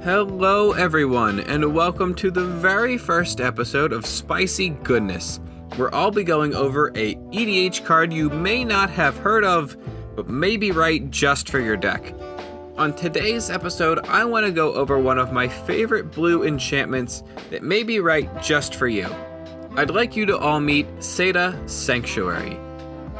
Hello everyone, and welcome to the very first episode of Spicy Goodness, where I'll be going over a EDH card you may not have heard of, but may be right just for your deck. On today's episode, I want to go over one of my favorite blue enchantments that may be right just for you. I'd like you to all meet Seda Sanctuary.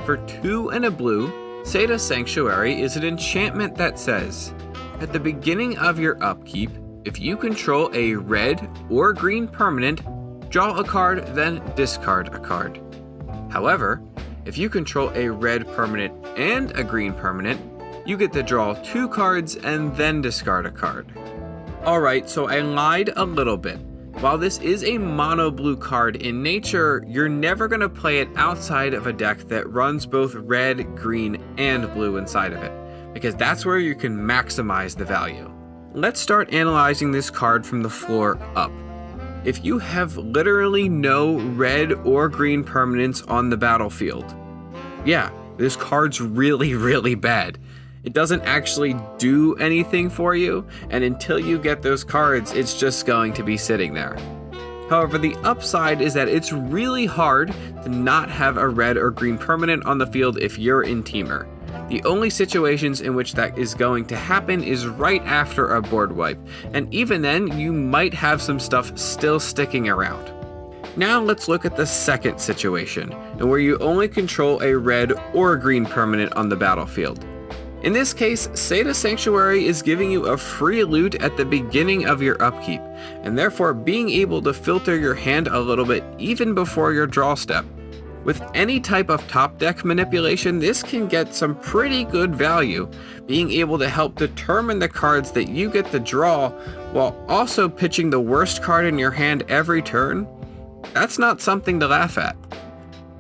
For 2 and a blue, Seda Sanctuary is an enchantment that says, at the beginning of your upkeep, if you control a red or green permanent, draw a card, then discard a card. However, if you control a red permanent and a green permanent, you get to draw 2 cards and then discard a card. Alright, so I lied a little bit. While this is a mono blue card in nature, you're never going to play it outside of a deck that runs both red, green, and blue inside of it, because that's where you can maximize the value. Let's start analyzing this card from the floor up. If you have literally no red or green permanents on the battlefield, yeah, this card's really bad. It doesn't actually do anything for you, and until you get those cards, it's just going to be sitting there. However, the upside is that it's really hard to not have a red or green permanent on the field if you're in Temur. The only situations in which that is going to happen is right after a board wipe, and even then, you might have some stuff still sticking around. Now let's look at the second situation, and where you only control a red or green permanent on the battlefield. In this case, Seda Sanctuary is giving you a free loot at the beginning of your upkeep, and therefore being able to filter your hand a little bit even before your draw step. With any type of top deck manipulation, this can get some pretty good value, being able to help determine the cards that you get to draw while also pitching the worst card in your hand every turn. That's not something to laugh at.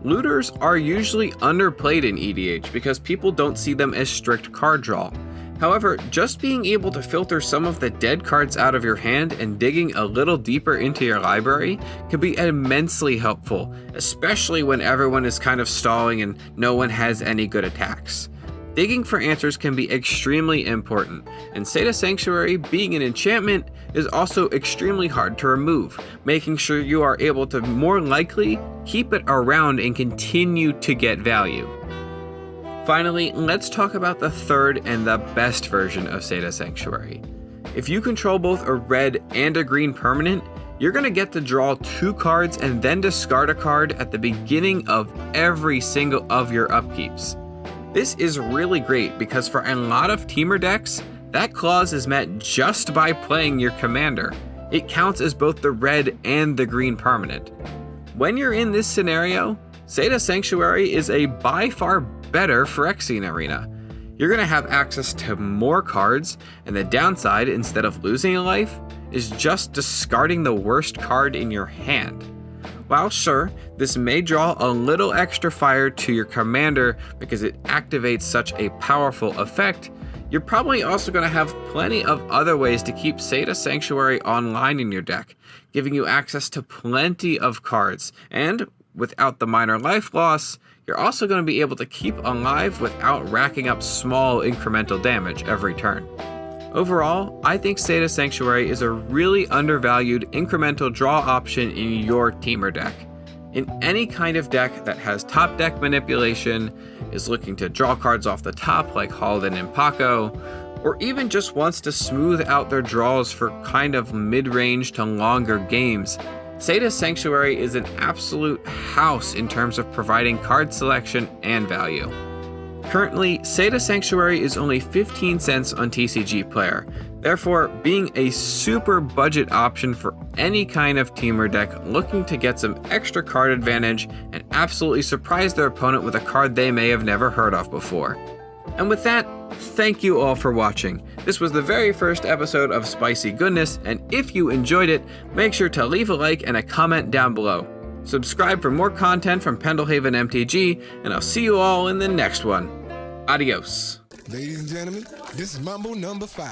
Looters are usually underplayed in EDH because people don't see them as strict card draw. However, just being able to filter some of the dead cards out of your hand and digging a little deeper into your library can be immensely helpful, especially when everyone is kind of stalling and no one has any good attacks. Digging for answers can be extremely important, and Seda Sanctuary, being an enchantment, is also extremely hard to remove, making sure you are able to more likely keep it around and continue to get value. Finally, let's talk about the third and the best version of Seda Sanctuary. If you control both a red and a green permanent, you're going to get to draw 2 cards and then discard a card at the beginning of every single of your upkeeps. This is really great because for a lot of Temur decks, that clause is met just by playing your commander. It counts as both the red and the green permanent. When you're in this scenario, Seda Sanctuary is a by far better Phyrexian Arena. You're going to have access to more cards, and the downside, instead of losing a life, is just discarding the worst card in your hand. While sure, this may draw a little extra fire to your commander because it activates such a powerful effect, you're probably also going to have plenty of other ways to keep Seda Sanctuary online in your deck, giving you access to plenty of cards, and without the minor life loss, you're also going to be able to keep alive without racking up small incremental damage every turn. Overall, I think Seda Sanctuary is a really undervalued incremental draw option in your Temur deck. In any kind of deck that has top deck manipulation, is looking to draw cards off the top like Haldan and Pako, or even just wants to smooth out their draws for kind of mid-range to longer games, Seda Sanctuary is an absolute house in terms of providing card selection and value. Currently, Seda Sanctuary is only 15 cents on TCG Player, therefore being a super budget option for any kind of Temur deck looking to get some extra card advantage and absolutely surprise their opponent with a card they may have never heard of before. And with that, thank you all for watching. This was the very first episode of Spicy Goodness, and if you enjoyed it, make sure to leave a like and a comment down below. Subscribe for more content from Pendelhaven MTG, and I'll see you all in the next one. Adios. Ladies and gentlemen, this is Mambo number 5.